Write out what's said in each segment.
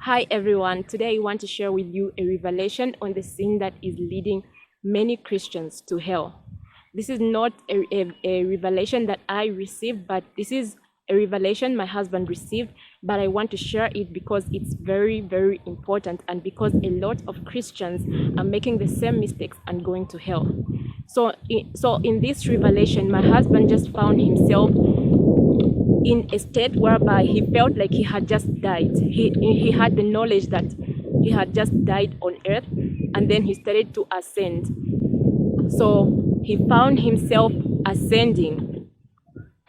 Hi everyone, today I want to share with you a revelation on the sin that is leading many Christians to hell. This is not a revelation that I received, but this is a revelation my husband received, but I want to share it because it's very, very important and because a lot of Christians are making the same mistakes and going to hell. So in this revelation, my husband just found himself in a state whereby he felt like he had just died. He had the knowledge that he had just died on earth, and then he started to ascend. So he found himself ascending,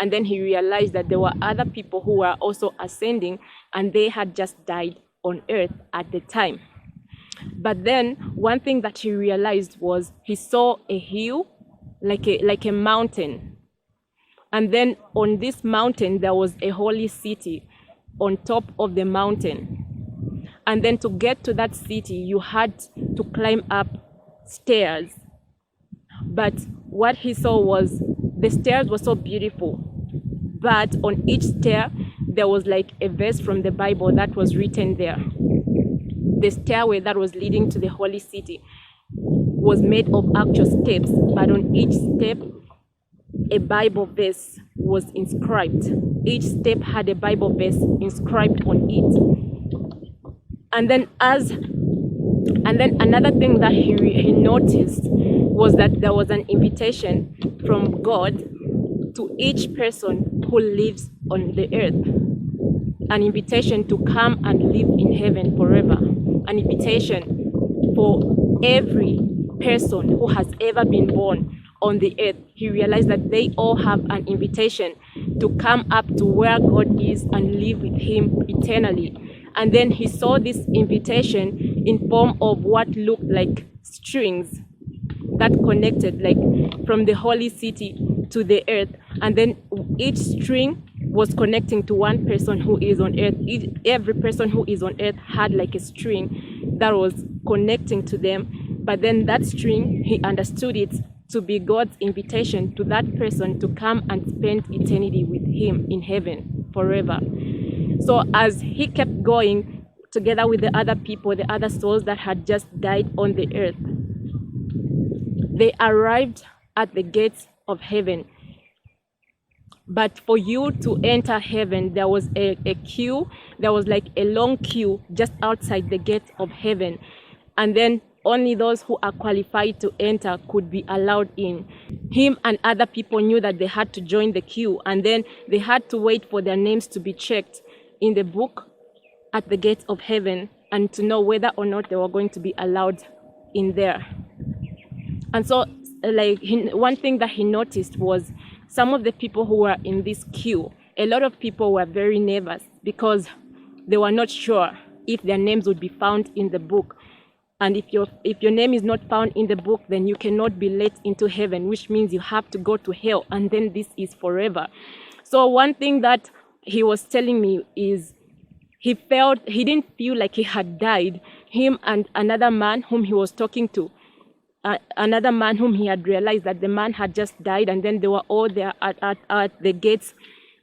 and then he realized that there were other people who were also ascending, and they had just died on earth at the time. But then one thing that he realized was he saw a hill, like a mountain. And then on this mountain, there was a holy city on top of the mountain. And then to get to that city, you had to climb up stairs. But what he saw was the stairs were so beautiful. But on each stair, there was like a verse from the Bible that was written there. The stairway that was leading to the holy city was made of actual steps, but on each step, a Bible verse was inscribed. Each step had a Bible verse inscribed on it. And then another thing that he noticed was that there was an invitation from God to each person who lives on the earth. An invitation to come and live in heaven forever. An invitation for every person who has ever been born on the earth. He realized that they all have an invitation to come up to where God is and live with him eternally. And then he saw this invitation in form of what looked like strings that connected, like from the holy city to the earth. And then each string was connecting to one person who is on earth. Every person who is on earth had like a string that was connecting to them. But then that string, he understood it to be God's invitation to that person to come and spend eternity with him in heaven forever. So as he kept going together with the other people, the other souls that had just died on the earth, they arrived at the gates of heaven. But for you to enter heaven, there was a queue. There was like a long queue just outside the gates of heaven. And then only those who are qualified to enter could be allowed in. Him and other people knew that they had to join the queue, and then they had to wait for their names to be checked in the book at the gates of heaven and to know whether or not they were going to be allowed in there. And so one thing that he noticed was some of the people who were in this queue, a lot of people were very nervous because they were not sure if their names would be found in the book. And if your name is not found in the book, then you cannot be let into heaven, which means you have to go to hell, and then this is forever. So one thing that he was telling me is he didn't feel like he had died. Him and another man whom he was talking to, another man whom he had realized that the man had just died, and then they were all there at the gates.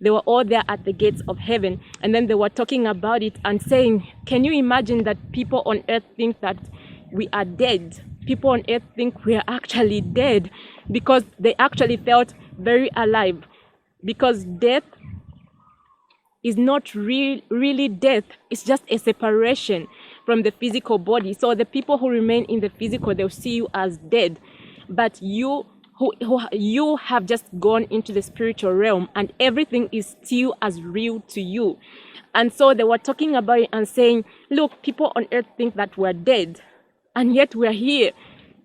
They were all there at the gates of heaven, and then they were talking about it and saying, can you imagine that people on earth think that we are dead? People on earth think we are actually dead, because they actually felt very alive, because death is not really death. It's just a separation from the physical body. So the people who remain in the physical, they'll see you as dead, but you have just gone into the spiritual realm, and everything is still as real to you. And so they were talking about it and saying, look, people on earth think that we're dead, and yet we're here.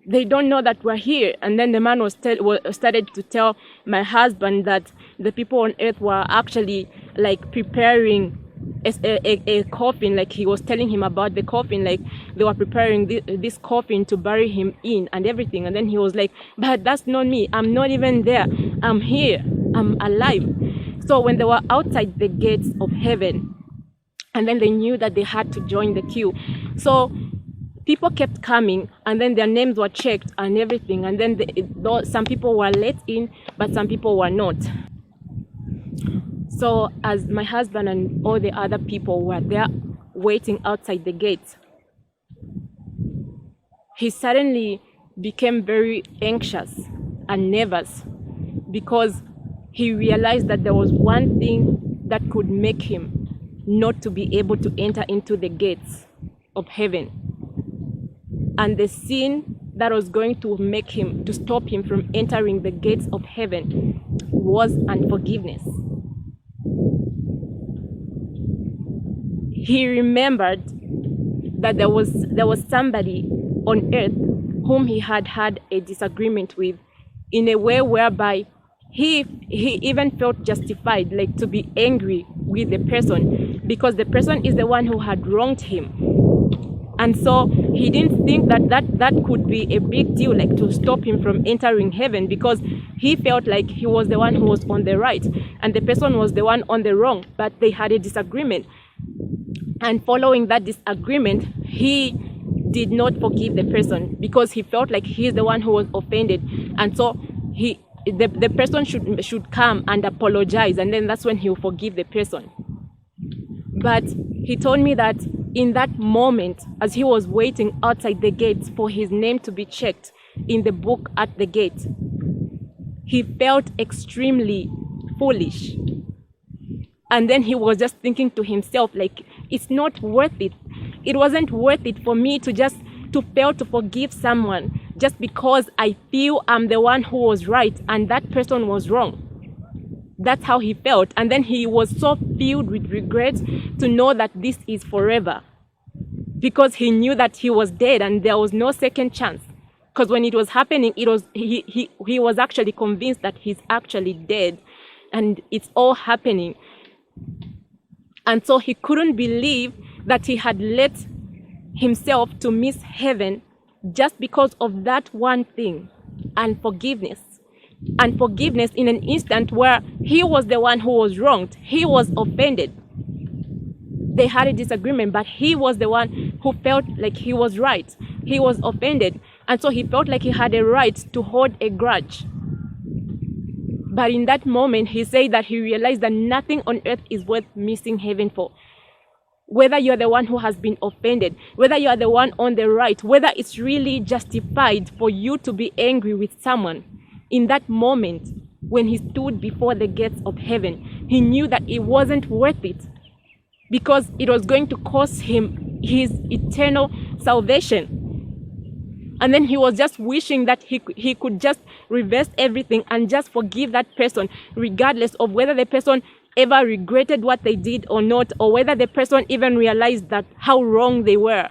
They don't know that we're here. And then the man started to tell my husband that the people on earth were actually like preparing a coffin. Like he was telling him about the coffin, like they were preparing this coffin to bury him in and everything. And then he was like, but that's not me. I'm not even there. I'm here. I'm alive. So when they were outside the gates of heaven, and then they knew that they had to join the queue. So people kept coming, and then their names were checked and everything. And then some people were let in, but some people were not. So as my husband and all the other people were there waiting outside the gate, he suddenly became very anxious and nervous because he realized that there was one thing that could make him not to be able to enter into the gates of heaven. And the sin that was going to make him, to stop him from entering the gates of heaven, was unforgiveness. He remembered that there was somebody on earth whom he had had a disagreement with, in a way whereby he even felt justified, like to be angry with the person, because the person is the one who had wronged him. And so he didn't think that could be a big deal, like to stop him from entering heaven, because he felt like he was the one who was on the right and the person was the one on the wrong, but they had a disagreement. And following that disagreement, he did not forgive the person because he felt like he is the one who was offended. And so the person should come and apologize, and then that's when he'll forgive the person. But he told me that in that moment, as he was waiting outside the gates for his name to be checked in the book at the gate, he felt extremely foolish. And then he was just thinking to himself, like, it's not worth it. It wasn't worth it for me to fail to forgive someone just because I feel I'm the one who was right and that person was wrong. That's how he felt. And then he was so filled with regret to know that this is forever, because he knew that he was dead and there was no second chance. Because when it was happening, he was actually convinced that he's actually dead and it's all happening. And so he couldn't believe that he had let himself to miss heaven just because of that one thing, unforgiveness. Unforgiveness in an instant where he was the one who was wronged. He was offended. They had a disagreement, but he was the one who felt like he was right. He was offended. And so he felt like he had a right to hold a grudge. But in that moment, he said that he realized that nothing on earth is worth missing heaven for. Whether you're the one who has been offended, whether you are the one on the right, whether it's really justified for you to be angry with someone, in that moment, when he stood before the gates of heaven, he knew that it wasn't worth it, because it was going to cost him his eternal salvation. And then he was just wishing that he could just reverse everything and just forgive that person, regardless of whether the person ever regretted what they did or not, or whether the person even realized that how wrong they were,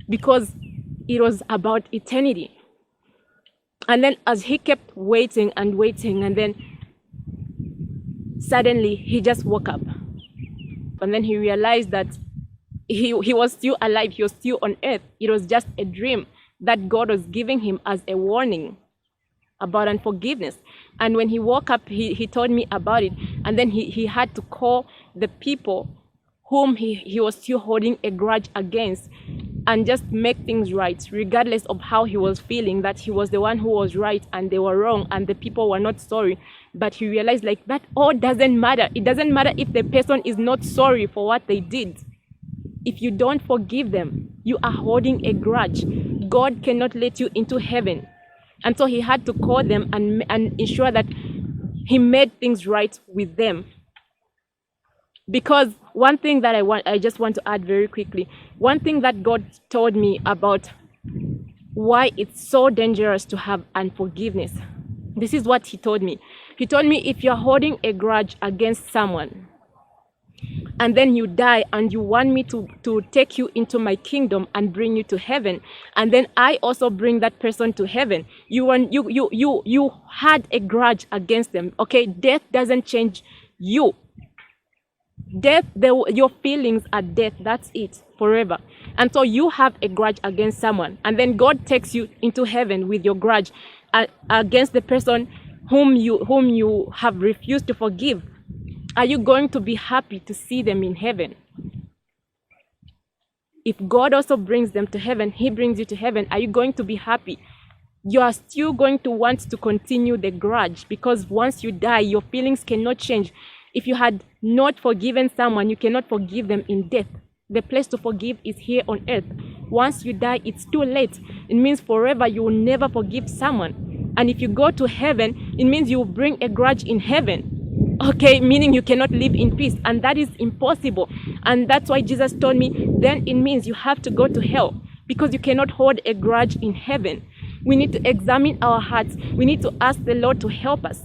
because it was about eternity. And then as he kept waiting and waiting, and then suddenly he just woke up. And then he realized that he was still alive, he was still on earth. It was just a dream that God was giving him as a warning about unforgiveness. And when he woke up, he told me about it. And then he had to call the people whom he was still holding a grudge against and just make things right, regardless of how he was feeling, that he was the one who was right and they were wrong and the people were not sorry. But he realized, like, that all doesn't matter. It doesn't matter if the person is not sorry for what they did. If you don't forgive them, you are holding a grudge. God cannot let you into heaven. And so he had to call them and ensure that he made things right with them. Because one thing that I just want to add very quickly, one thing that God told me about why it's so dangerous to have unforgiveness. This is what he told me. He told me, if you're holding a grudge against someone, and then you die and you want me to take you into my kingdom and bring you to heaven, and then I also bring that person to heaven, you had a grudge against them. Okay, death doesn't change you. Death, your feelings are death. That's it, forever. And so you have a grudge against someone, and then God takes you into heaven with your grudge against the person whom you have refused to forgive. Are you going to be happy to see them in heaven? If God also brings them to heaven, he brings you to heaven, are you going to be happy? You are still going to want to continue the grudge, because once you die, your feelings cannot change. If you had not forgiven someone, you cannot forgive them in death. The place to forgive is here on earth. Once you die, it's too late. It means forever you will never forgive someone. And if you go to heaven, it means you will bring a grudge in heaven. Okay, meaning you cannot live in peace. And that is impossible. And that's why Jesus told me, then it means you have to go to hell, because you cannot hold a grudge in heaven. We need to examine our hearts. We need to ask the Lord to help us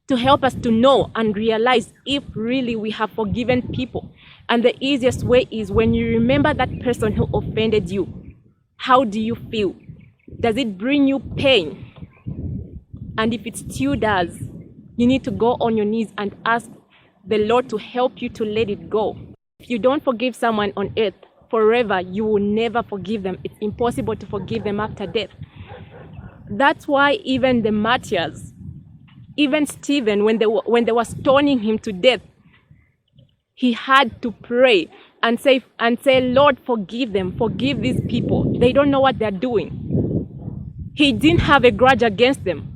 to know and realize if really we have forgiven people. And the easiest way is when you remember that person who offended you. How do you feel? Does it bring you pain? And if it still does, you need to go on your knees and ask the Lord to help you to let it go. If you don't forgive someone on earth, forever, you will never forgive them. It's impossible to forgive them after death. That's why even the martyrs, even Stephen, when they were stoning him to death, he had to pray and say, Lord, forgive them, forgive these people. They don't know what they're doing. He didn't have a grudge against them.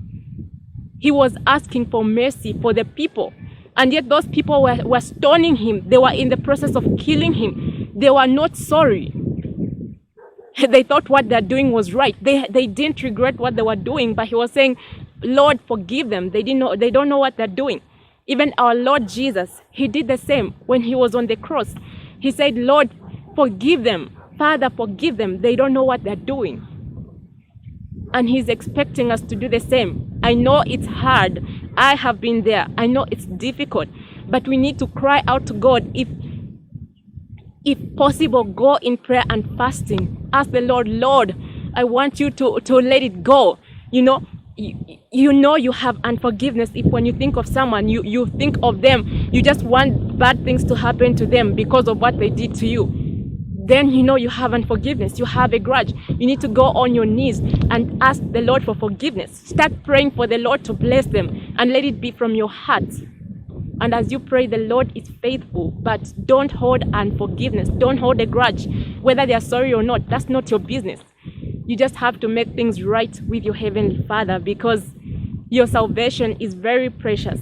He was asking for mercy for the people. And yet those people were stoning him. They were in the process of killing him. They were not sorry. They thought what they're doing was right. They didn't regret what they were doing, but he was saying, Lord, forgive them. They don't know what they're doing. Even our Lord Jesus, he did the same when he was on the cross. He said, Lord, forgive them. Father, forgive them. They don't know what they're doing. And he's expecting us to do the same. I know it's hard. I have been there. I know it's difficult. But we need to cry out to God. If possible, go in prayer and fasting. Ask the Lord, Lord, I want you to let it go. You know you have unforgiveness. If when you think of someone, you think of them, you just want bad things to happen to them because of what they did to you. Then you have unforgiveness. You have a grudge. You need to go on your knees and ask the Lord for forgiveness. Start praying for the Lord to bless them and let it be from your heart. And as you pray, the Lord is faithful. But don't hold unforgiveness. Don't hold a grudge. Whether they are sorry or not, that's not your business. You just have to make things right with your Heavenly Father, because your salvation is very precious.